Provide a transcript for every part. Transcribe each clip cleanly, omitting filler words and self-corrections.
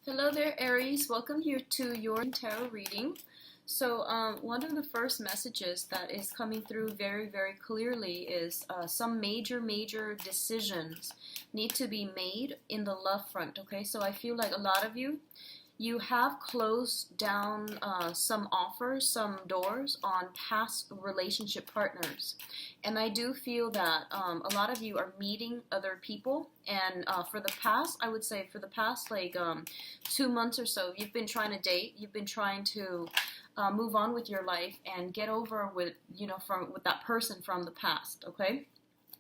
Hello there, Aries. Welcome here to your tarot reading. So, one of the first messages that is coming through very clearly is some major decisions need to be made in the love front. Okay, so I feel like a lot of you have closed down some offers, some doors on past relationship partners. And I do feel that a lot of you are meeting other people. And for the past, I would say for the past 2 months or so, you've been trying to date, you've been trying to move on with your life and get over with, with that person from the past, okay?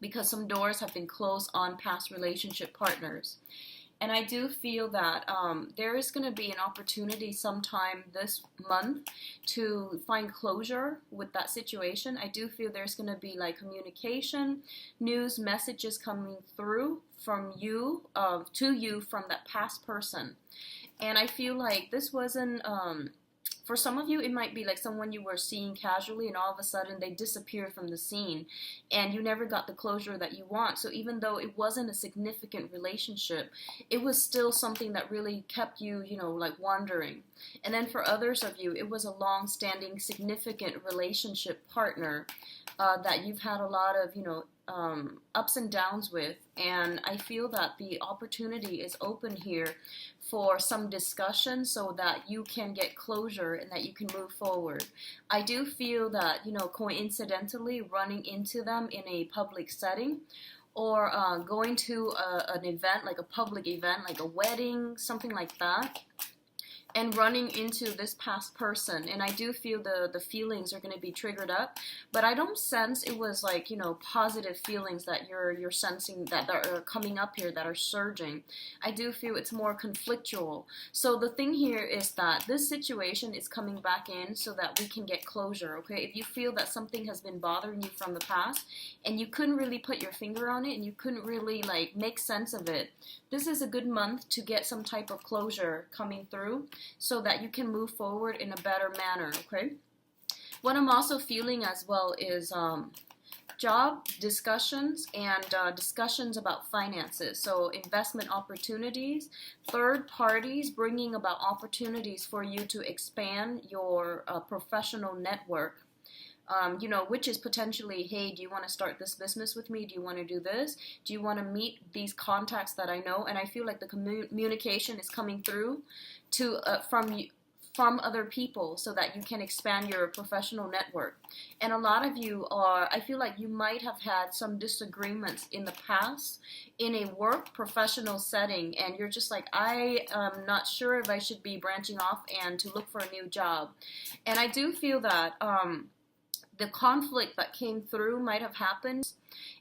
Because some doors have been closed on past relationship partners. And I do feel that there is going to be an opportunity sometime this month to find closure with that situation. I do feel there's going to be like communication, news, messages coming through from you, to you from that past person. And I feel like this wasn't... for some of you, it might be like someone you were seeing casually and all of a sudden they disappeared from the scene and you never got the closure that you want. So even though it wasn't a significant relationship, it was still something that really kept you, like wondering. And then for others of you, it was a long-standing, significant relationship partner that you've had a lot of, ups and downs with. And I feel that the opportunity is open here for some discussion so that you can get closure and that you can move forward. I do feel that, coincidentally running into them in a public setting or going to an event, like a public event, like a wedding, something like that, and running into this past person. And I do feel the feelings are going to be triggered up, but I don't sense it was like, positive feelings that you're sensing that are coming up here, that are surging. I do feel it's more conflictual. So the thing here is that this situation is coming back in so that we can get closure, okay? If you feel that something has been bothering you from the past and you couldn't really put your finger on it and you couldn't really like make sense of it, this is a good month to get some type of closure coming through so that you can move forward in a better manner, okay? What I'm also feeling as well is job discussions and discussions about finances. So investment opportunities, third parties bringing about opportunities for you to expand your professional network. Which is potentially, hey, do you want to start this business with me? Do you want to do this? Do you want to meet these contacts that I know? And I feel like the communication is coming through to from other people so that you can expand your professional network. And a lot of you are, I feel like you might have had some disagreements in the past in a work professional setting, and you're just like, I am not sure if I should be branching off and to look for a new job. And I do feel that the conflict that came through might have happened,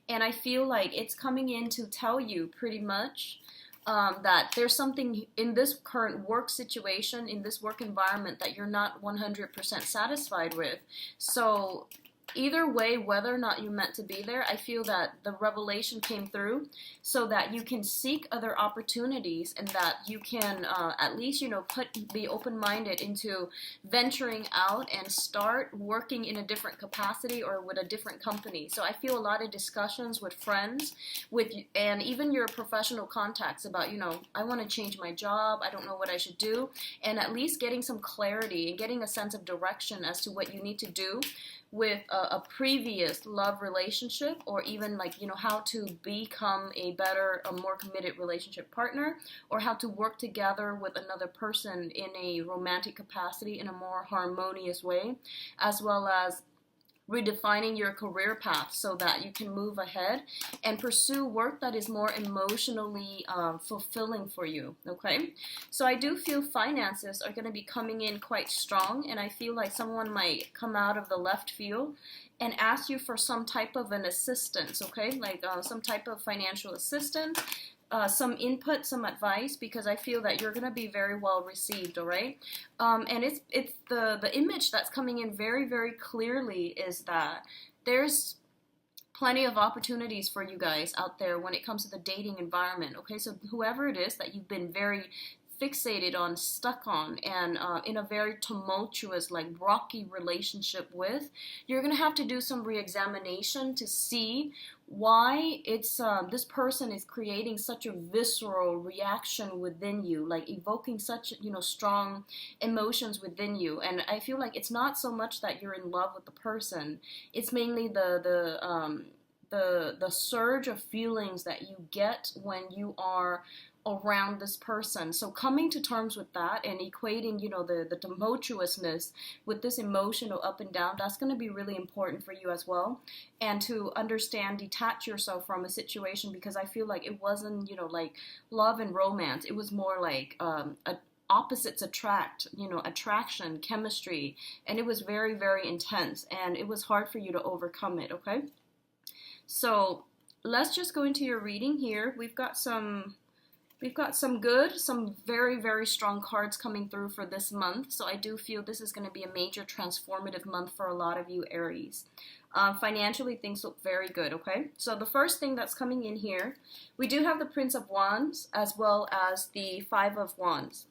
and I feel like it's coming in to tell you pretty much that there's something in this current work situation, in this work environment, that you're not 100% satisfied with. So either way, whether or not you meant to be there, I feel that the revelation came through so that you can seek other opportunities and that you can at least, be open-minded into venturing out and start working in a different capacity or with a different company. So I feel a lot of discussions with friends, and even your professional contacts about, I want to change my job, I don't know what I should do, and at least getting some clarity and getting a sense of direction as to what you need to do with a previous love relationship, or even how to become a better, a more committed relationship partner, or how to work together with another person in a romantic capacity in a more harmonious way, as well as redefining your career path so that you can move ahead and pursue work that is more emotionally fulfilling for you, okay? So I do feel finances are going to be coming in quite strong, and I feel like someone might come out of the left field and ask you for some type of an assistance, okay? Like some type of financial assistance, some input, some advice, because I feel that you're going to be very well received, all right? And it's the image that's coming in very clearly is that there's plenty of opportunities for you guys out there when it comes to the dating environment, okay? So whoever it is that you've been very fixated on, stuck on, and in a very tumultuous, like rocky relationship with, you're going to have to do some re-examination to see why it's this person is creating such a visceral reaction within you, like evoking such, strong emotions within you. And I feel like it's not so much that you're in love with the person, it's mainly the surge of feelings that you get when you are around this person. So coming to terms with that and equating, the tumultuousness with this emotional up and down, that's going to be really important for you as well. And to understand, detach yourself from a situation, because I feel like it wasn't, like love and romance. It was more like opposites attract, attraction, chemistry, and it was very, very intense, and it was hard for you to overcome it, okay? So let's just go into your reading here. We've got some very, very strong cards coming through for this month. So I do feel this is going to be a major transformative month for a lot of you, Aries. Financially, things look very good, okay? So the first thing that's coming in here, we do have the Prince of Wands as well as the Five of Wands.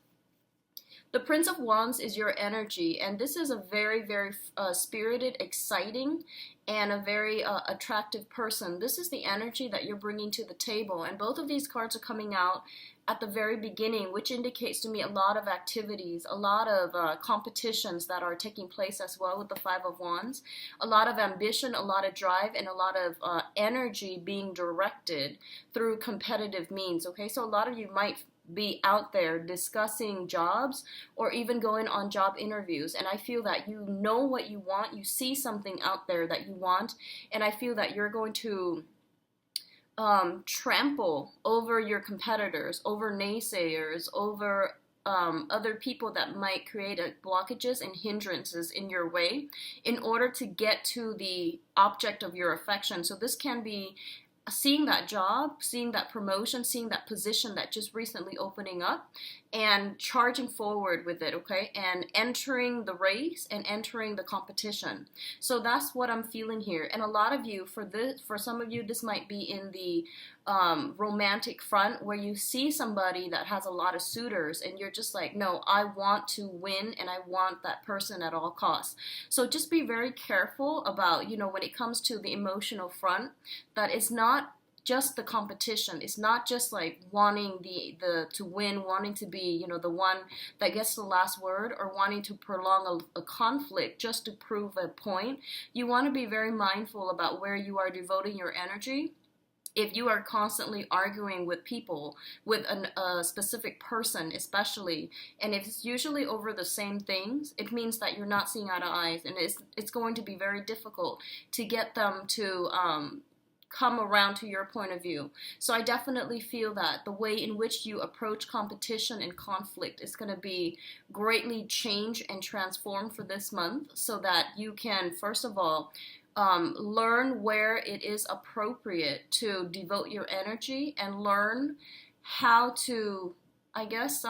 The Prince of Wands is your energy, and this is a very, very spirited, exciting, and a very attractive person. This is the energy that you're bringing to the table, and both of these cards are coming out at the very beginning, which indicates to me a lot of activities, a lot of competitions that are taking place as well with the Five of Wands, a lot of ambition, a lot of drive, and a lot of energy being directed through competitive means, okay? So a lot of you might be out there discussing jobs or even going on job interviews, and I feel that you know what you want, you see something out there that you want, and I feel that you're going to trample over your competitors, over naysayers, over other people that might create blockages and hindrances in your way in order to get to the object of your affection. So this can be seeing that job, seeing that promotion, seeing that position that just recently opening up, and charging forward with it, okay? And entering the race and entering the competition. So that's what I'm feeling here. And a lot of you, for some of you, this might be in the romantic front, where you see somebody that has a lot of suitors and you're just like, no, I want to win and I want that person at all costs. So just be very careful about, when it comes to the emotional front, that it's not just the competition. It's not just like wanting to win, wanting to be, the one that gets the last word, or wanting to prolong a conflict just to prove a point. You want to be very mindful about where you are devoting your energy. If you are constantly arguing with people, with a specific person especially, and if it's usually over the same things, it means that you're not seeing eye to eye, and it's going to be very difficult to get them to come around to your point of view. So I definitely feel that the way in which you approach competition and conflict is going to be greatly changed and transformed for this month, so that you can, first of all, learn where it is appropriate to devote your energy, and learn how to, I guess,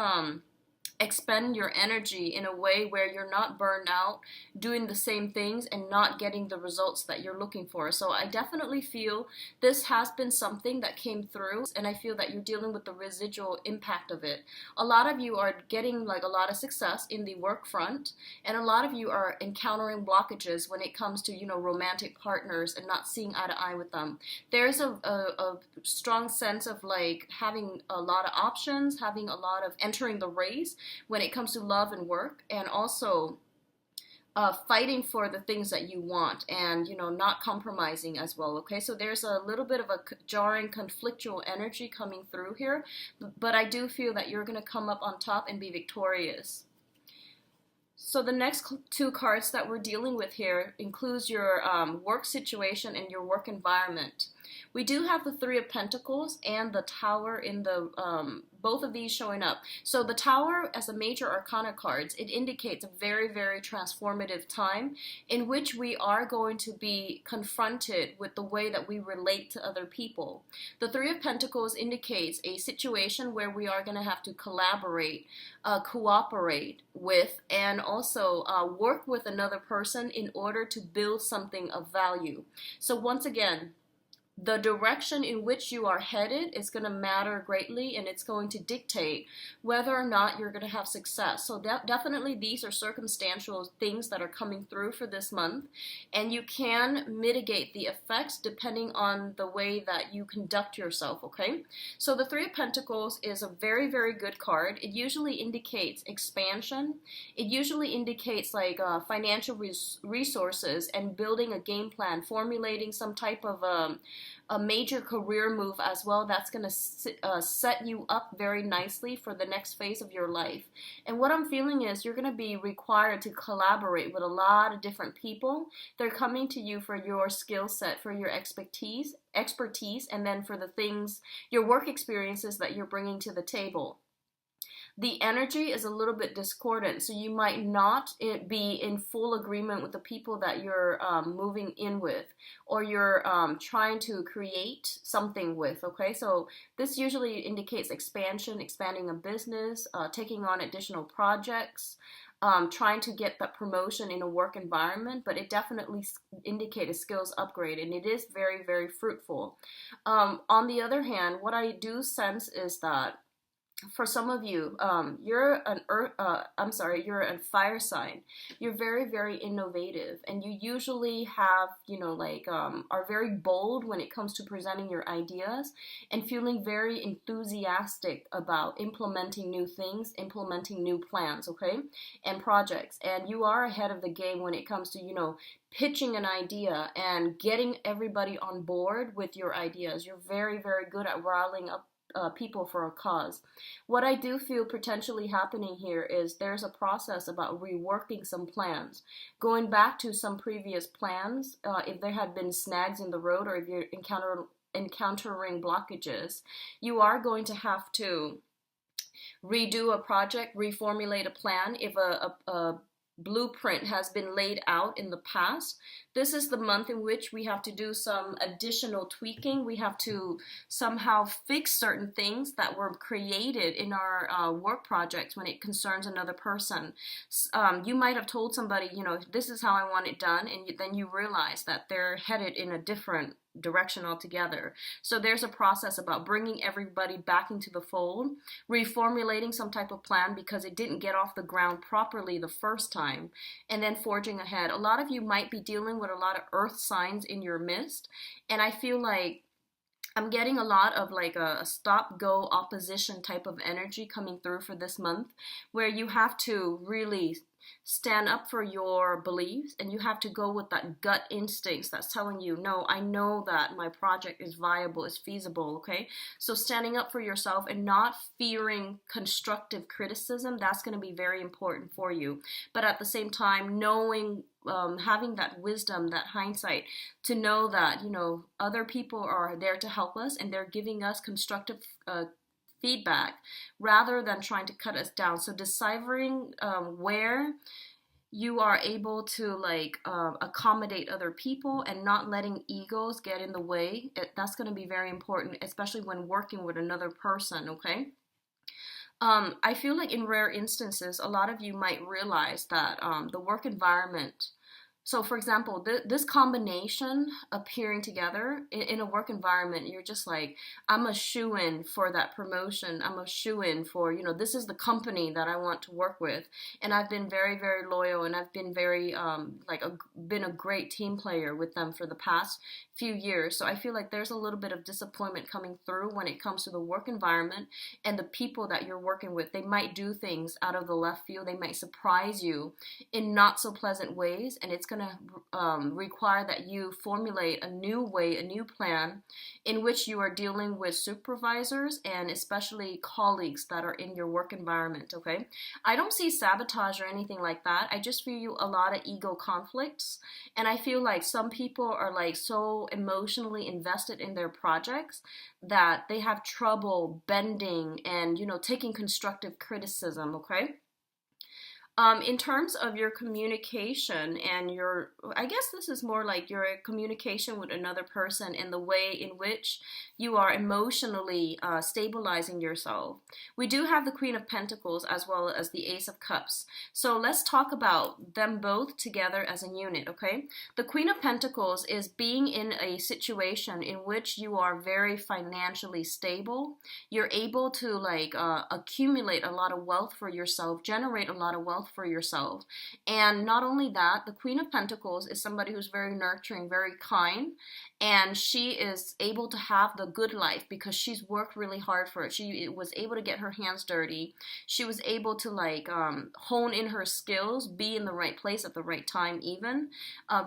expend your energy in a way where you're not burned out doing the same things and not getting the results that you're looking for. So I definitely feel this has been something that came through, and I feel that you're dealing with the residual impact of it. A lot of you are getting like a lot of success in the work front, and a lot of you are encountering blockages when it comes to, romantic partners and not seeing eye to eye with them. There's a strong sense of like having a lot of options, having a lot of entering the race when it comes to love and work, and also fighting for the things that you want, and not compromising as well, okay? So there's a little bit of a jarring, conflictual energy coming through here, but I do feel that you're going to come up on top and be victorious. So the next two cards that we're dealing with here includes your work situation and your work environment. We do have the Three of Pentacles and the Tower in the both of these showing up. So the Tower, as a major arcana cards, it indicates a very, very transformative time in which we are going to be confronted with the way that we relate to other people. The Three of Pentacles indicates a situation where we are going to have to collaborate, cooperate with, and also work with another person in order to build something of value. So once again, the direction in which you are headed is going to matter greatly, and it's going to dictate whether or not you're going to have success. So definitely these are circumstantial things that are coming through for this month, and you can mitigate the effects depending on the way that you conduct yourself, okay? So the Three of Pentacles is a very, very good card. It usually indicates expansion. It usually indicates like financial resources and building a game plan, formulating some type of a major career move as well that's going to set you up very nicely for the next phase of your life. And what I'm feeling is you're going to be required to collaborate with a lot of different people. They're coming to you for your skill set, for your expertise, and then for the things, your work experiences that you're bringing to the table. The energy is a little bit discordant, so you might not be in full agreement with the people that you're moving in with, or you're trying to create something with, okay? So this usually indicates expansion, expanding a business, taking on additional projects, trying to get that promotion in a work environment, but it definitely indicates a skills upgrade, and it is very, very fruitful. On the other hand, what I do sense is that for some of you, you're you're a fire sign. You're very, very innovative, and you usually have, are very bold when it comes to presenting your ideas and feeling very enthusiastic about implementing new things, implementing new plans, okay, and projects. And you are ahead of the game when it comes to, pitching an idea and getting everybody on board with your ideas. You're very, very good at riling up people for a cause. What I do feel potentially happening here is there's a process about reworking some plans, going back to some previous plans, if there had been snags in the road, or if you're encountering blockages. You are going to have to redo a project, reformulate a plan if a blueprint has been laid out in the past. This is the month in which we have to do some additional tweaking. We have to somehow fix certain things that were created in our work projects when it concerns another person. You might have told somebody, this is how I want it done, and then you realize that they're headed in a different direction altogether. So there's a process about bringing everybody back into the fold, reformulating some type of plan because it didn't get off the ground properly the first time, and then forging ahead. A lot of you might be dealing with a lot of earth signs in your midst, and I feel like I'm getting a lot of like a stop-go opposition type of energy coming through for this month, where you have to really stand up for your beliefs, and you have to go with that gut instincts that's telling you, no, I know that my project is viable, is feasible, okay? So standing up for yourself and not fearing constructive criticism, that's going to be very important for you. But at the same time, knowing, having that wisdom, that hindsight, to know that, other people are there to help us, and they're giving us constructive feedback rather than trying to cut us down. So deciphering where you are able to accommodate other people and not letting egos get in the way, that's going to be very important, especially when working with another person, okay? I feel like in rare instances, a lot of you might realize that the work environment, so for example, this combination appearing together in a work environment, you're just like, I'm a shoo-in for that promotion. I'm a shoo-in for, this is the company that I want to work with. And I've been very, very loyal, and I've been very, been a great team player with them for the past few years. So I feel like there's a little bit of disappointment coming through when it comes to the work environment and the people that you're working with. They might do things out of the left field. They might surprise you in not so pleasant ways, and it's going to require that you formulate a new way, a new plan in which you are dealing with supervisors and especially colleagues that are in your work environment, okay? I don't see sabotage or anything like that. I just feel a lot of ego conflicts, and I feel like some people are like so emotionally invested in their projects that they have trouble bending and, taking constructive criticism, okay? In terms of your communication and I guess this is more like your communication with another person and the way in which you are emotionally stabilizing yourself. We do have the Queen of Pentacles as well as the Ace of Cups. So let's talk about them both together as a unit, okay? The Queen of Pentacles is being in a situation in which you are very financially stable. You're able to like accumulate a lot of wealth for yourself, generate a lot of wealth for yourself. And not only that, the Queen of Pentacles is somebody who's very nurturing, very kind, and she is able to have the good life because she's worked really hard for it. She was able to get her hands dirty. She was able to like hone in her skills, be in the right place at the right time, even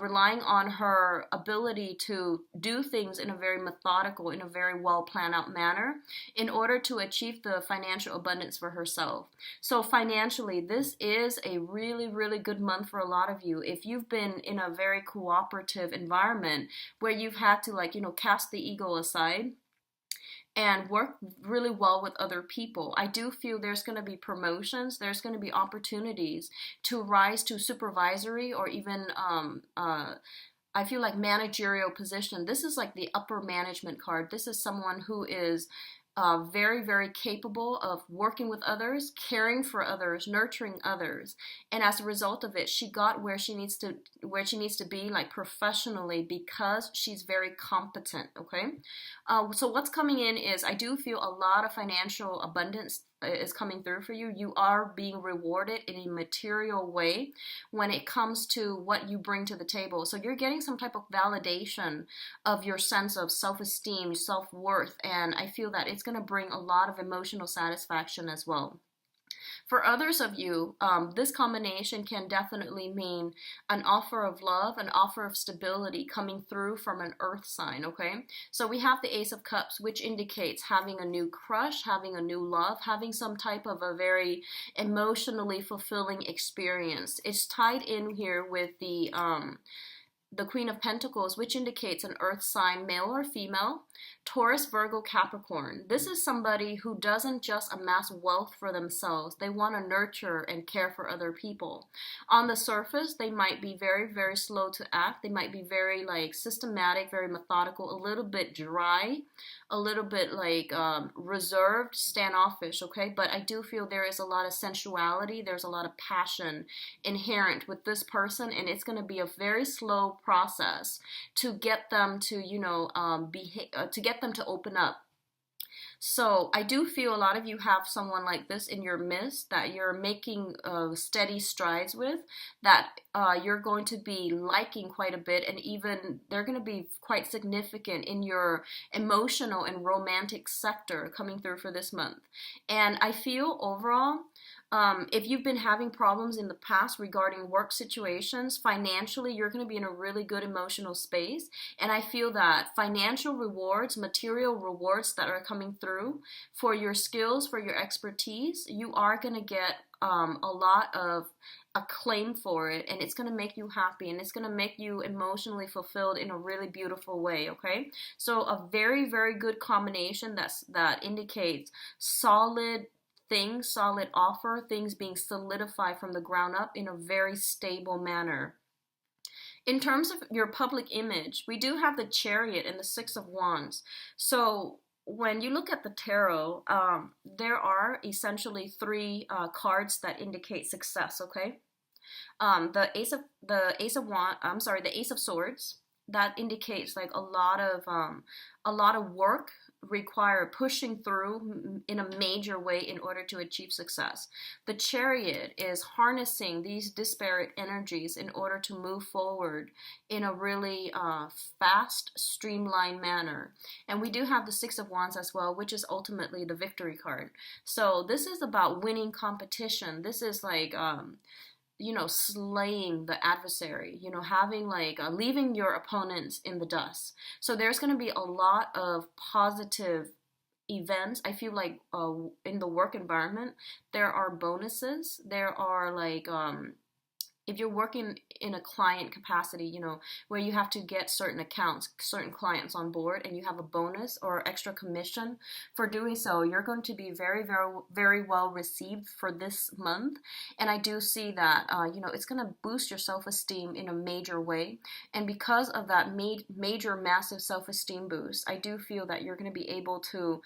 relying on her ability to do things in a very methodical, in a very well planned out manner in order to achieve the financial abundance for herself. So financially, this is a really, really good month for a lot of you. If you've been in a very cooperative environment where you've had to like, cast the ego aside and work really well with other people, I do feel there's going to be promotions, there's going to be opportunities to rise to supervisory or even I feel like managerial position. This is like the upper management card. This is someone who is very, very capable of working with others, caring for others, nurturing others, and as a result of it, she got where she needs to be, like professionally, because she's very competent. Okay, so what's coming in is I do feel a lot of financial abundance is coming through for you. You are being rewarded in a material way when it comes to what you bring to the table. So you're getting some type of validation of your sense of self-esteem, self-worth, and I feel that it's going to bring a lot of emotional satisfaction as well. For others of you, this combination can definitely mean an offer of love, an offer of stability coming through from an earth sign, okay? So we have the Ace of Cups, which indicates having a new crush, having a new love, having some type of a very emotionally fulfilling experience. It's tied in here with the Queen of Pentacles, which indicates an earth sign, male or female, Taurus, Virgo, Capricorn. This is somebody who doesn't just amass wealth for themselves. They want to nurture and care for other people. On the surface, they might be very, very slow to act. They might be very like systematic, very methodical, a little bit dry, a little bit like reserved, standoffish, okay? But I do feel there is a lot of sensuality. There's a lot of passion inherent with this person, and it's going to be a very slow process to get them to, to get them to open up. So I do feel a lot of you have someone like this in your midst that you're making steady strides with, that you're going to be liking quite a bit, and even they're going to be quite significant in your emotional and romantic sector coming through for this month. And I feel overall, if you've been having problems in the past regarding work situations, financially, you're going to be in a really good emotional space. And I feel that financial rewards, material rewards that are coming through for your skills, for your expertise, you are going to get a lot of acclaim for it, and it's going to make you happy, and it's going to make you emotionally fulfilled in a really beautiful way. Okay, so a very, very good combination that indicates solid things, solid offer, things being solidified from the ground up in a very stable manner. In terms of your public image, we do have the Chariot and the Six of Wands. So when you look at the tarot, there are essentially three cards that indicate success. Okay, the Ace of Swords, that indicates like a lot of work require pushing through in a major way in order to achieve success. The Chariot is harnessing these disparate energies in order to move forward in a really fast, streamlined manner. And we do have the Six of Wands as well, which is ultimately the victory card. So this is about winning competition. This is like slaying the adversary, having like leaving your opponents in the dust. So there's going to be a lot of positive events. I feel like in the work environment, there are bonuses. There are like if you're working in a client capacity, where you have to get certain accounts, certain clients on board, and you have a bonus or extra commission for doing so, you're going to be very, very, very well received for this month. And I do see that, it's going to boost your self-esteem in a major way. And because of that major, massive self-esteem boost, I do feel that you're going to be able to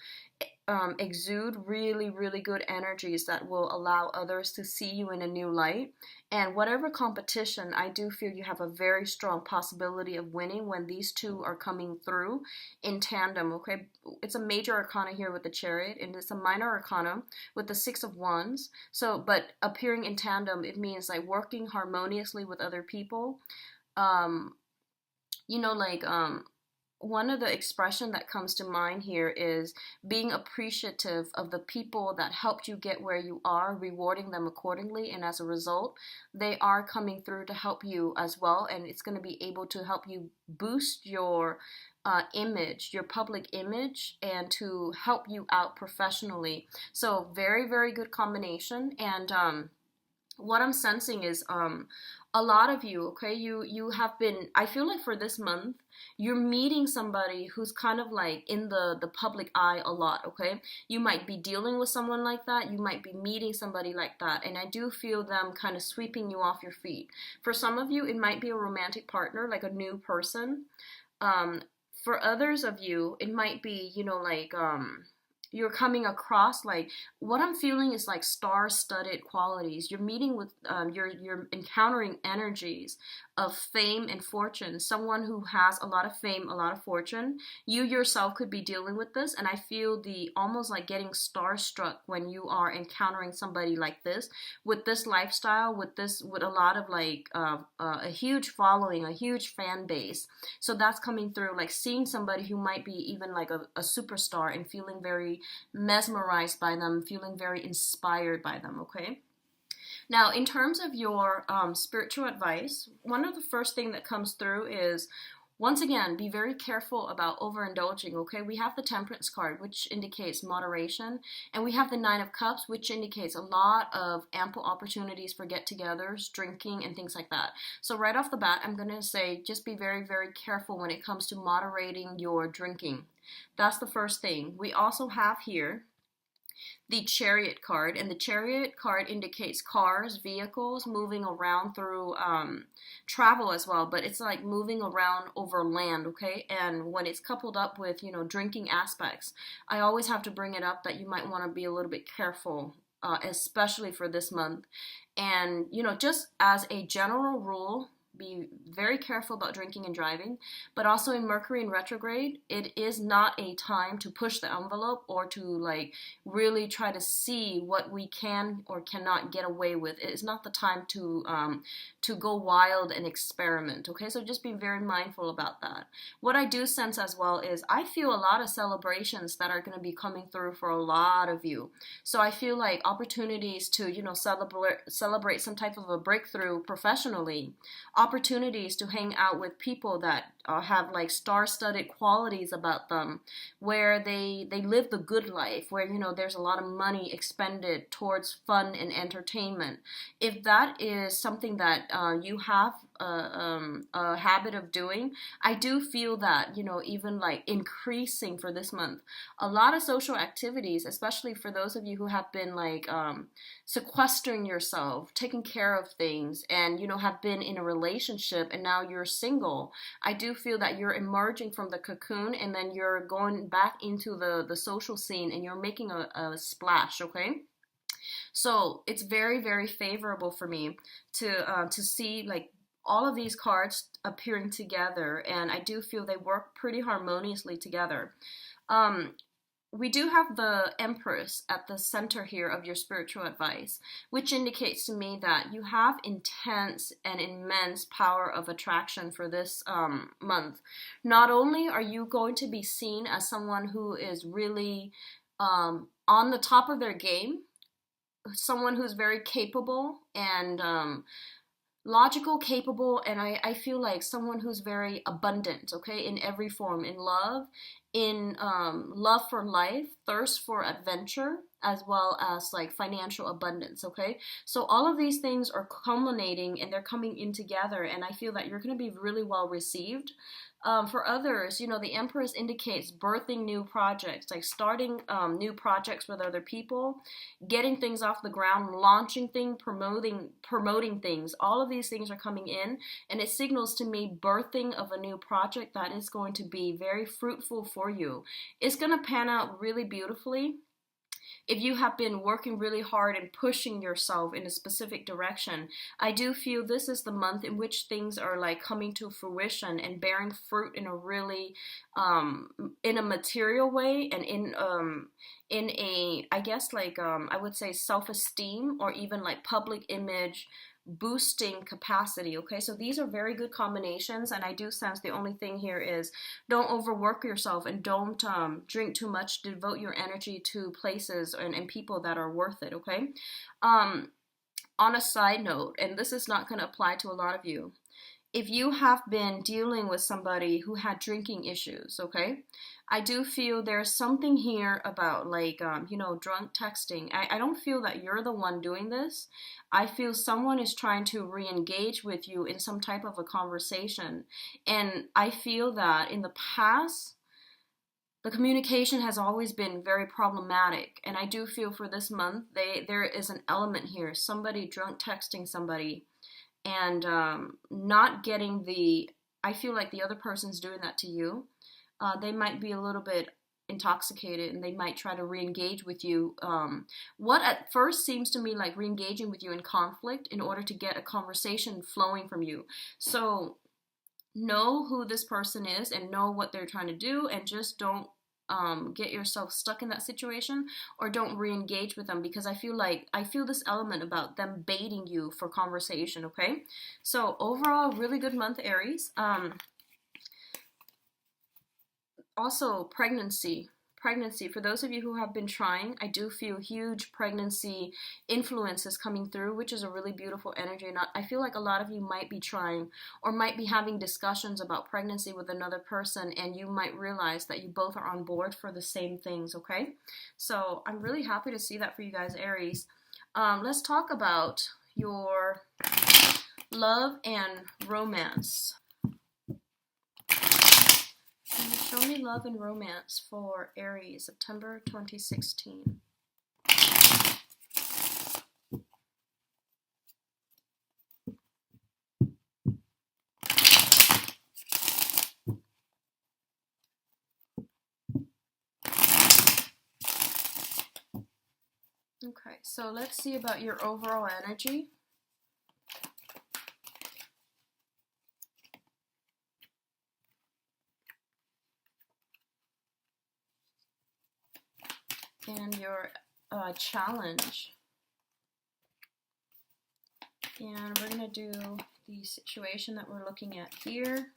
exude really, really good energies that will allow others to see you in a new light. And whatever competition, I do feel you have a very strong possibility of winning when these two are coming through in tandem, okay? It's a major arcana here with the Chariot, and it's a minor arcana with the Six of Wands. So, but appearing in tandem, it means like working harmoniously with other people. Um, one of the expression that comes to mind here is being appreciative of the people that helped you get where you are, rewarding them accordingly, and as a result, they are coming through to help you as well, and it's going to be able to help you boost your image, your public image, and to help you out professionally. So very, very good combination. And what I'm sensing is a lot of you, okay, you have been, I feel like for this month, you're meeting somebody who's kind of like in the public eye a lot, okay? You might be dealing with someone like that, you might be meeting somebody like that, and I do feel them kind of sweeping you off your feet. For some of you, it might be a romantic partner, like a new person. For others of you, it might be, you're coming across, like, what I'm feeling is like star-studded qualities. You're meeting with you're encountering energies of fame and fortune, someone who has a lot of fame, a lot of fortune. You yourself could be dealing with this, and I feel the almost like getting starstruck when you are encountering somebody like this, with this lifestyle, with a lot of like a huge following, a huge fan base. So that's coming through, like seeing somebody who might be even like a superstar and feeling very mesmerized by them, feeling very inspired by them, okay? Now, in terms of your spiritual advice, one of the first thing that comes through is, once again, be very careful about overindulging, okay? We have the Temperance card, which indicates moderation, and we have the Nine of Cups, which indicates a lot of ample opportunities for get-togethers, drinking, and things like that. So right off the bat, I'm going to say just be very, very careful when it comes to moderating your drinking. That's the first thing. We also have here the Chariot card, and the Chariot card indicates cars, vehicles, moving around through travel as well, but it's like moving around over land, okay? And when it's coupled up with, drinking aspects, I always have to bring it up that you might want to be a little bit careful, especially for this month. And, just as a general rule, be very careful about drinking and driving, but also in Mercury in retrograde, it is not a time to push the envelope or to like really try to see what we can or cannot get away with. It is not the time to go wild and experiment, okay? So just be very mindful about that. What I do sense as well is I feel a lot of celebrations that are going to be coming through for a lot of you. So I feel like opportunities to, celebrate some type of a breakthrough professionally, opportunities to hang out with people that have like star-studded qualities about them, where they live the good life, where there's a lot of money expended towards fun and entertainment. If that is something that you have a habit of doing, I do feel that even like increasing for this month. A lot of social activities, especially for those of you who have been like sequestering yourself, taking care of things, and have been in a relationship and now you're single. I do feel that you're emerging from the cocoon and then you're going back into the social scene and you're making a splash, okay? So it's very, very favorable for me to see like all of these cards appearing together, and I do feel they work pretty harmoniously together. We do have the Empress at the center here of your spiritual advice, which indicates to me that you have intense and immense power of attraction for this month. Not only are you going to be seen as someone who is really on the top of their game, someone who's very capable and logical, capable, and I feel like someone who's very abundant, okay, in every form, in love, in love for life, thirst for adventure, as well as like financial abundance. Okay, so all of these things are culminating and they're coming in together, and I feel that you're going to be really well received. For others, you know, the Empress indicates birthing new projects, like starting new projects with other people, getting things off the ground, launching things, promoting things. All of these things are coming in, and it signals to me birthing of a new project that is going to be very fruitful for you. It's going to pan out really beautifully if you have been working really hard and pushing yourself in a specific direction. I do feel this is the month in which things are like coming to fruition and bearing fruit in a really in a material way, and in a, I guess, like I would say self-esteem, or even like public image boosting capacity. Okay, so these are very good combinations, and I do sense the only thing here is don't overwork yourself, and don't drink too much. Devote your energy to places and people that are worth it. Okay, on a side note, and this is not going to apply to a lot of you, if you have been dealing with somebody who had drinking issues, okay, I do feel there's something here about like, you know, drunk texting. I don't feel that you're the one doing this. I feel someone is trying to re-engage with you in some type of a conversation. And I feel that in the past, the communication has always been very problematic. And I do feel for this month, there is an element here, somebody drunk texting somebody, and not getting the, I feel like the other person's doing that to you. They might be a little bit intoxicated, and they might try to re-engage with you. What at first seems to me like re-engaging with you in conflict in order to get a conversation flowing from you. So know who this person is and know what they're trying to do, and just don't get yourself stuck in that situation, or don't re-engage with them, because I feel this element about them baiting you for conversation. Okay, so overall, really good month, Aries. Also, pregnancy, for those of you who have been trying, I do feel huge pregnancy influences coming through, which is a really beautiful energy. And I feel like a lot of you might be trying, or might be having discussions about pregnancy with another person, and you might realize that you both are on board for the same things. Okay, so I'm really happy to see that for you guys, Aries. Let's talk about your love and romance. Show me love and romance for Aries, September 2016. Okay, so let's see about your overall energy. And your challenge. And we're going to do the situation that we're looking at here.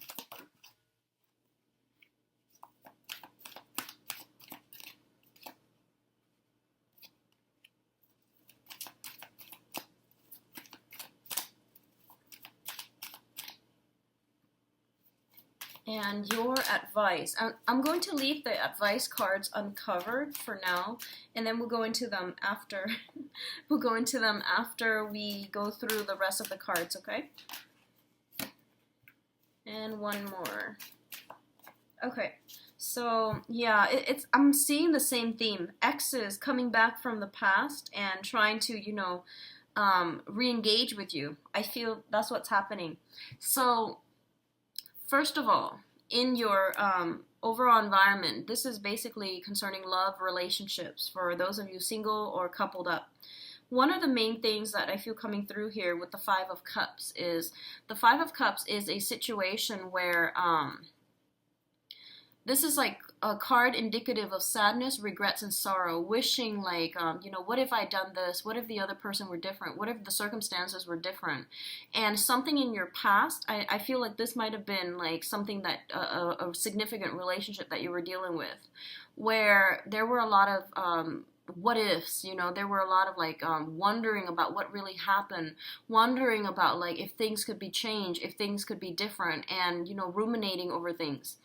And your advice. I'm going to leave the advice cards uncovered for now, and then we'll go into them after. We'll go into them after we go through the rest of the cards, okay? And one more. Okay, so yeah, I'm seeing the same theme. Exes coming back from the past and trying to, you know, re-engage with you. I feel that's what's happening. So first of all, in your overall environment, this is basically concerning love, relationships, for those of you single or coupled up. One of the main things that I feel coming through here with the Five of Cups is, the Five of Cups is a situation where this is like a card indicative of sadness, regrets, and sorrow, wishing like, you know, what if I done this? What if the other person were different? What if the circumstances were different? And something in your past, I feel like this might have been like something that, a significant relationship that you were dealing with, where there were a lot of what ifs, there were a lot of like wondering about what really happened, wondering about like if things could be changed, if things could be different, and ruminating over things.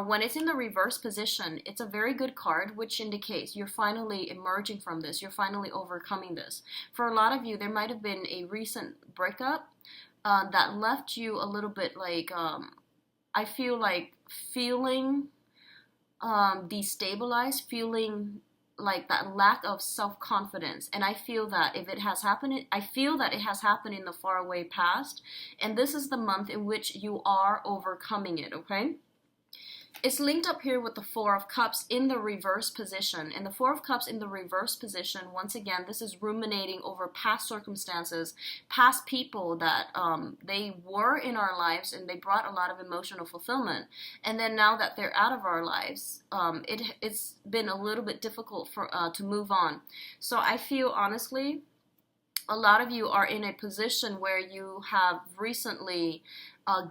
When it's in the reverse position, it's a very good card, which indicates you're finally emerging from this, you're finally overcoming this. For a lot of you, there might have been a recent breakup that left you a little bit like, I feel like feeling destabilized, feeling like that lack of self-confidence. And I feel that if it has happened, I feel that it has happened in the faraway past, and this is the month in which you are overcoming it, okay? It's linked up here with the Four of Cups in the reverse position. And the Four of Cups in the reverse position, once again, this is ruminating over past circumstances, past people that they were in our lives and they brought a lot of emotional fulfillment. And then now that they're out of our lives, it's been a little bit difficult to move on. So I feel honestly, a lot of you are in a position where you have recently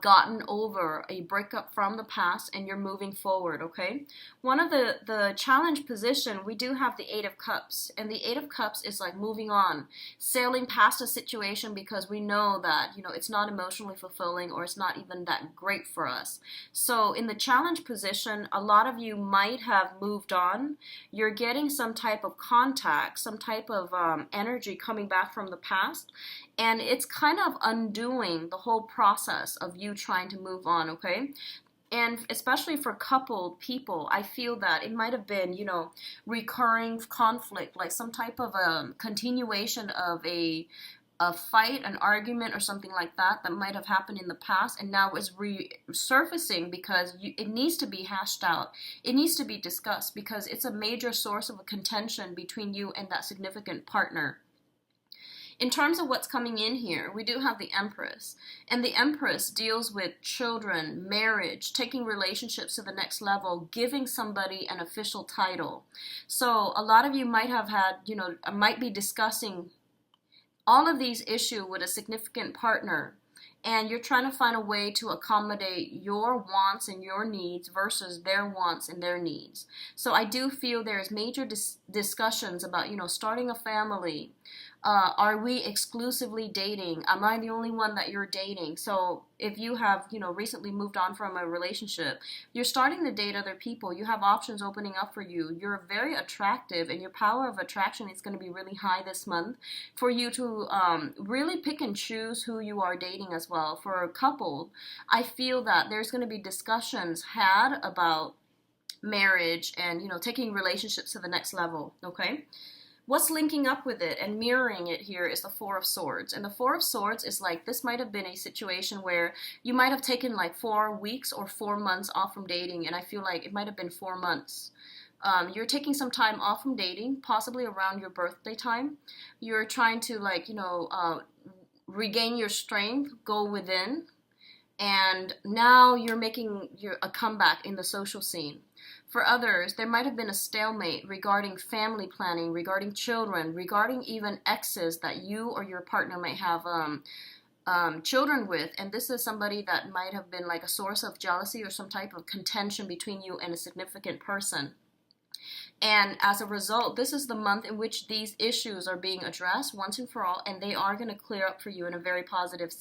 gotten over a breakup from the past and you're moving forward, okay? One of the challenge position, we do have the Eight of Cups, and the Eight of Cups is like moving on, sailing past a situation because we know that, it's not emotionally fulfilling or it's not even that great for us. So in the challenge position, a lot of you might have moved on. You're getting some type of contact, some type of energy coming back from the past, and it's kind of undoing the whole process of you trying to move on, okay? And especially for coupled people, I feel that it might have been, recurring conflict, like some type of continuation of a fight, an argument, or something like that might have happened in the past, and now is resurfacing because it needs to be hashed out. It needs to be discussed because it's a major source of a contention between you and that significant partner. In terms of what's coming in here, we do have the Empress. And the Empress deals with children, marriage, taking relationships to the next level, giving somebody an official title. So a lot of you might have had, might be discussing all of these issues with a significant partner. And you're trying to find a way to accommodate your wants and your needs versus their wants and their needs. So I do feel there's major discussions about, starting a family. Are we exclusively dating? Am I the only one that you're dating? So if you have, recently moved on from a relationship, you're starting to date other people. You have options opening up for you. You're very attractive, and your power of attraction is going to be really high this month for you to really pick and choose who you are dating as well. For a couple, I feel that there's going to be discussions had about marriage and, taking relationships to the next level, okay? What's linking up with it and mirroring it here is the Four of Swords. And the Four of Swords is like, this might have been a situation where you might have taken like 4 weeks or 4 months off from dating. And I feel like it might have been 4 months. You're taking some time off from dating, possibly around your birthday time. You're trying to regain your strength, go within. And now you're making a comeback in the social scene. For others, there might have been a stalemate regarding family planning, regarding children, regarding even exes that you or your partner might have children with. And this is somebody that might have been like a source of jealousy or some type of contention between you and a significant person. And as a result, this is the month in which these issues are being addressed once and for all, and they are going to clear up for you in a very positive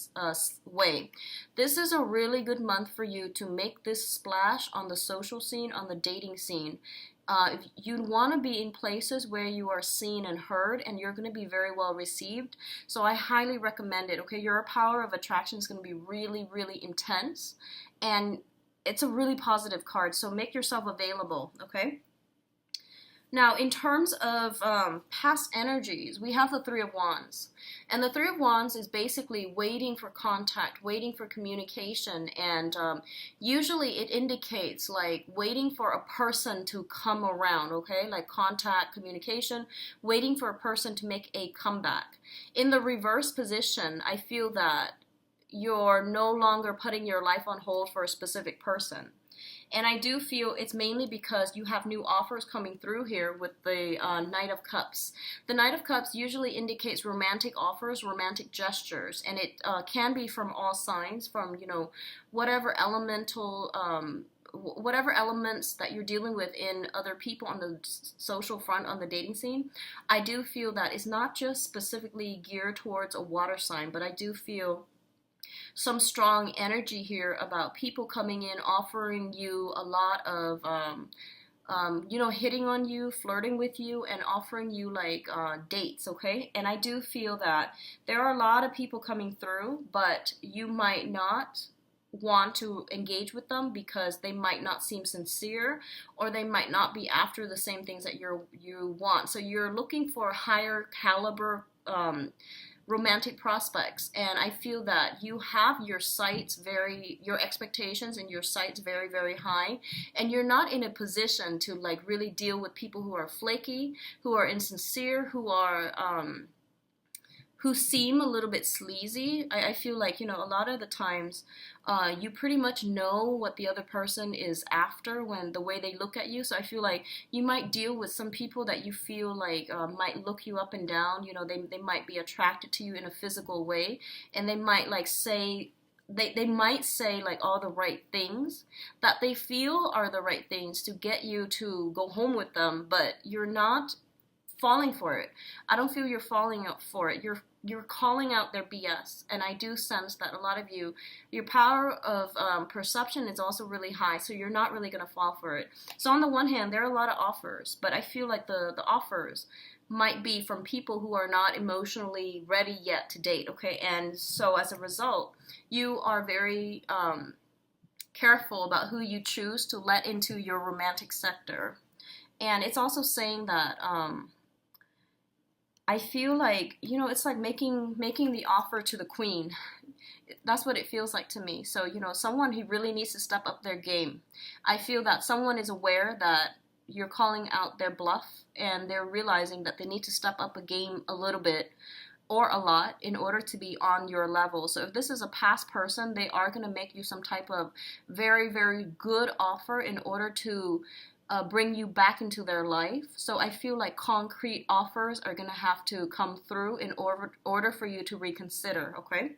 way. This is a really good month for you to make this splash on the social scene, on the dating scene. If you want to be in places where you are seen and heard, and you're going to be very well received. So I highly recommend it, okay? Your power of attraction is going to be really, really intense, and it's a really positive card, so make yourself available, okay? Now, in terms of past energies, we have the Three of Wands. And the Three of Wands is basically waiting for contact, waiting for communication. And usually it indicates like waiting for a person to come around, okay? Like contact, communication, waiting for a person to make a comeback. In the reverse position, I feel that you're no longer putting your life on hold for a specific person. And I do feel it's mainly because you have new offers coming through here with the Knight of Cups. The Knight of Cups usually indicates romantic offers, romantic gestures, and it can be from all signs, from, whatever elemental whatever elements that you're dealing with in other people on the social front, on the dating scene, I do feel that it's not just specifically geared towards a water sign, but I do feel some strong energy here about people coming in, offering you a lot of, hitting on you, flirting with you, and offering you like dates, okay? And I do feel that there are a lot of people coming through, but you might not want to engage with them because they might not seem sincere, or they might not be after the same things that you want. So you're looking for higher caliber romantic prospects, and I feel that you have your expectations and your sights very, very high, and you're not in a position to like really deal with people who are flaky, who are insincere, who seem a little bit sleazy. I feel like, a lot of the times you pretty much know what the other person is after when the way they look at you. So I feel like you might deal with some people that you feel like might look you up and down. They might be attracted to you in a physical way, and they might like say, they might say like all the right things that they feel are the right things to get you to go home with them, but you're not falling for it. I don't feel you're falling out for it. You're calling out their BS, and I do sense that a lot of you, your power of perception is also really high, so you're not really gonna fall for it. So on the one hand, there are a lot of offers, but I feel like the offers might be from people who are not emotionally ready yet to date, okay? And so as a result, you are very careful about who you choose to let into your romantic sector. And it's also saying that I feel like, it's like making the offer to the queen. That's what it feels like to me. So, someone who really needs to step up their game. I feel that someone is aware that you're calling out their bluff, and they're realizing that they need to step up a game a little bit or a lot in order to be on your level. So if this is a past person, they are going to make you some type of very, very good offer in order to bring you back into their life. So I feel like concrete offers are going to have to come through in order for you to reconsider, okay?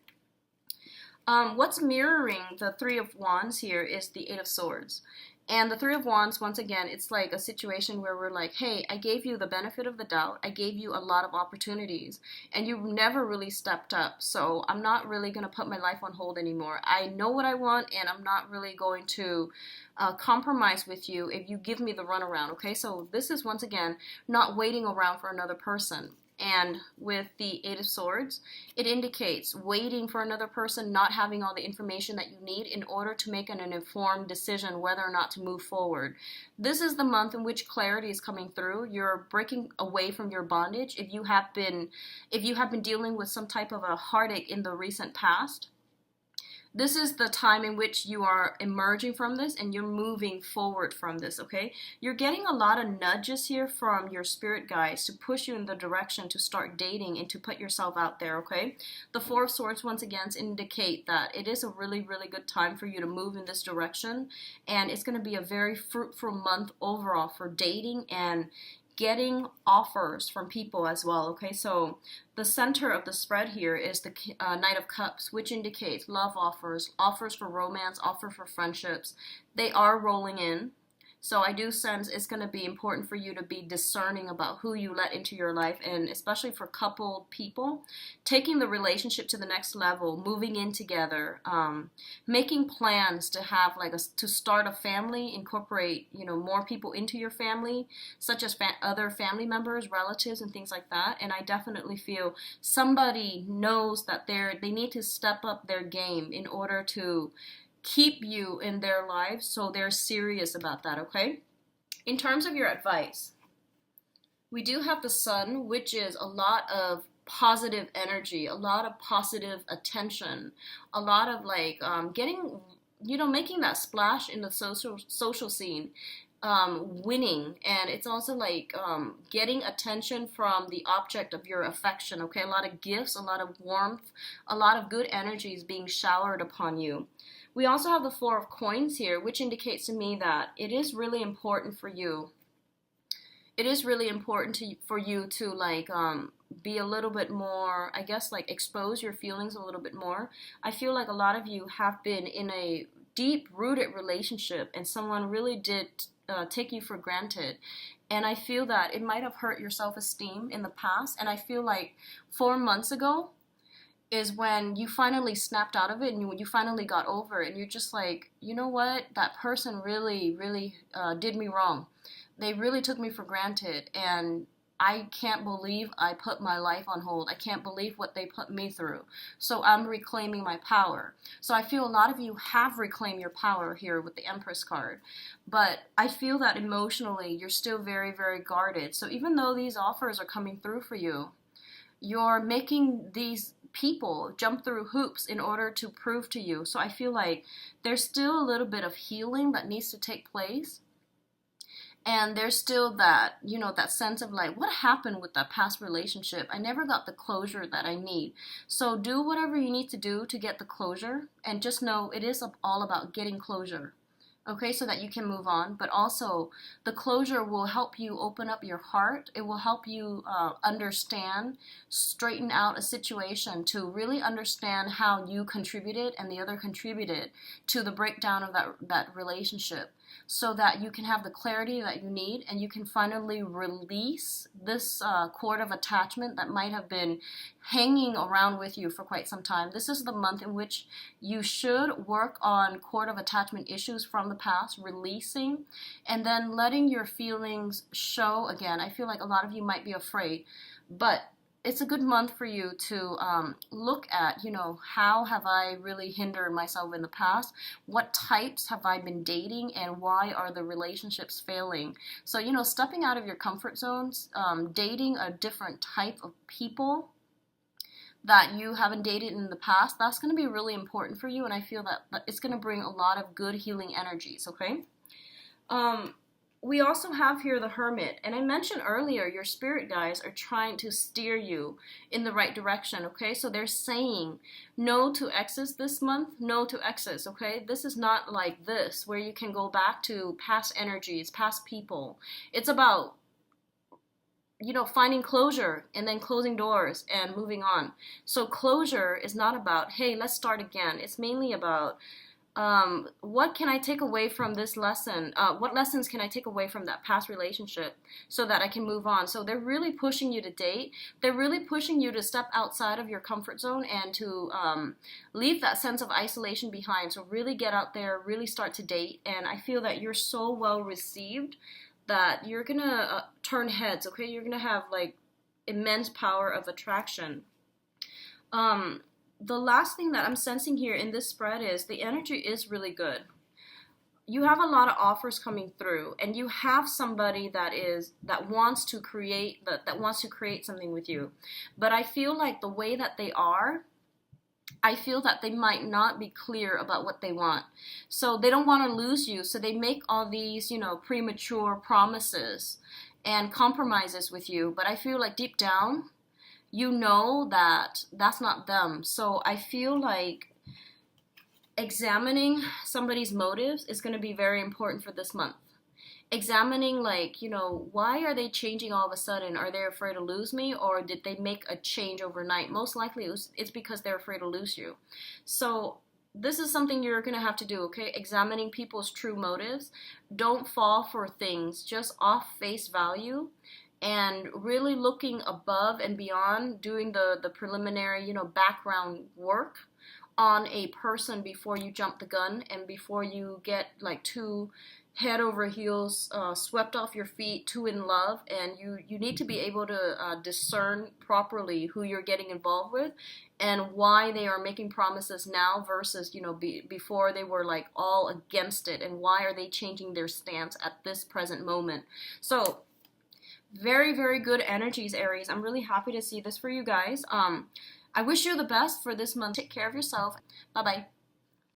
What's mirroring the Three of Wands here is the Eight of Swords. And the Three of Wands, once again, it's like a situation where we're like, hey, I gave you the benefit of the doubt. I gave you a lot of opportunities, and you've never really stepped up. So I'm not really going to put my life on hold anymore. I know what I want, and I'm not really going to compromise with you if you give me the runaround, okay? So this is, once again, not waiting around for another person. And with the Eight of Swords, it indicates waiting for another person, not having all the information that you need in order to make an informed decision whether or not to move forward. This is the month in which clarity is coming through. You're breaking away from your bondage. If you have been dealing with some type of a heartache in the recent past, this is the time in which you are emerging from this and you're moving forward from this, okay? You're getting a lot of nudges here from your spirit guides to push you in the direction to start dating and to put yourself out there, okay? The Four of Swords, once again, indicate that it is a really, really good time for you to move in this direction, and it's going to be a very fruitful month overall for dating and getting offers from people as well, okay? So the center of the spread here is the Knight of Cups, which indicates love offers, offers for romance, offers for friendships. They are rolling in. So I do sense it's going to be important for you to be discerning about who you let into your life, and especially for coupled people, taking the relationship to the next level, moving in together, making plans to have to start a family, incorporate more people into your family, such as other family members, relatives, and things like that. And I definitely feel somebody knows that they need to step up their game in order to keep you in their lives, so they're serious about that, okay? In terms of your advice, we do have the Sun, which is a lot of positive energy, a lot of positive attention, a lot of getting, making that splash in the social scene, winning, and it's also getting attention from the object of your affection, okay? A lot of gifts, a lot of warmth, a lot of good energies being showered upon you. We also have the Four of Coins here, which indicates to me that it is really important for you. It is really important for you to be a little bit more, I guess, expose your feelings a little bit more. I feel like a lot of you have been in a deep-rooted relationship and someone really did take you for granted. And I feel that it might have hurt your self-esteem in the past. And I feel like 4 months ago is when you finally snapped out of it and you finally got over it. And you're just like, you know what? That person really, really did me wrong. They really took me for granted. And I can't believe I put my life on hold. I can't believe what they put me through. So I'm reclaiming my power. So I feel a lot of you have reclaimed your power here with the Empress card. But I feel that emotionally you're still very, very guarded. So even though these offers are coming through for you, you're making these people jump through hoops in order to prove to you. So I feel like there's still a little bit of healing that needs to take place. And there's still that, that sense of like, what happened with that past relationship? I never got the closure that I need. So do whatever you need to do to get the closure. And just know it is all about getting closure. Okay, so that you can move on. But also, the closure will help you open up your heart. It will help you understand, straighten out a situation to really understand how you contributed and the other contributed to the breakdown of that relationship, so that you can have the clarity that you need and you can finally release this cord of attachment that might have been hanging around with you for quite some time. This is the month in which you should work on cord of attachment issues from the past, releasing, and then letting your feelings show again. I feel like a lot of you might be afraid, but it's a good month for you to look at, how have I really hindered myself in the past? What types have I been dating and why are the relationships failing? So, stepping out of your comfort zones, dating a different type of people that you haven't dated in the past, that's going to be really important for you. And I feel that it's going to bring a lot of good healing energies, okay? We also have here the Hermit, and I mentioned earlier your spirit guides are trying to steer you in the right direction, okay? So they're saying no to exes this month, no to exes, okay? This is not like this where you can go back to past energies, past people. It's about finding closure and then closing doors and moving on. So closure is not about, hey, let's start again. It's mainly about what can I take away from this lesson? What lessons can I take away from that past relationship so that I can move on? So they're really pushing you to date. They're really pushing you to step outside of your comfort zone and to leave that sense of isolation behind. So really get out there, really start to date. And I feel that you're so well received that you're going to turn heads, okay? You're going to have like immense power of attraction. The last thing that I'm sensing here in this spread is the energy is really good. You have a lot of offers coming through, and you have somebody that wants to create something with you. But I feel like the way that they are, I feel that they might not be clear about what they want. So they don't want to lose you, so they make all these, premature promises and compromises with you. But I feel like deep down, you know that that's not them. So I feel like examining somebody's motives is going to be very important for this month. Examining why are they changing all of a sudden? Are they afraid to lose me, or did they make a change overnight? Most likely it's because they're afraid to lose you. So this is something you're going to have to do, okay? Examining people's true motives. Don't fall for things just off face value, and really looking above and beyond, doing the preliminary, background work on a person before you jump the gun and before you get too head over heels, swept off your feet, too in love. And you need to be able to discern properly who you're getting involved with and why they are making promises now versus, before they were all against it, and why are they changing their stance at this present moment. So very, very good energies, Aries. I'm really happy to see this for you guys. I wish you the best for this month. Take care of yourself. Bye-bye.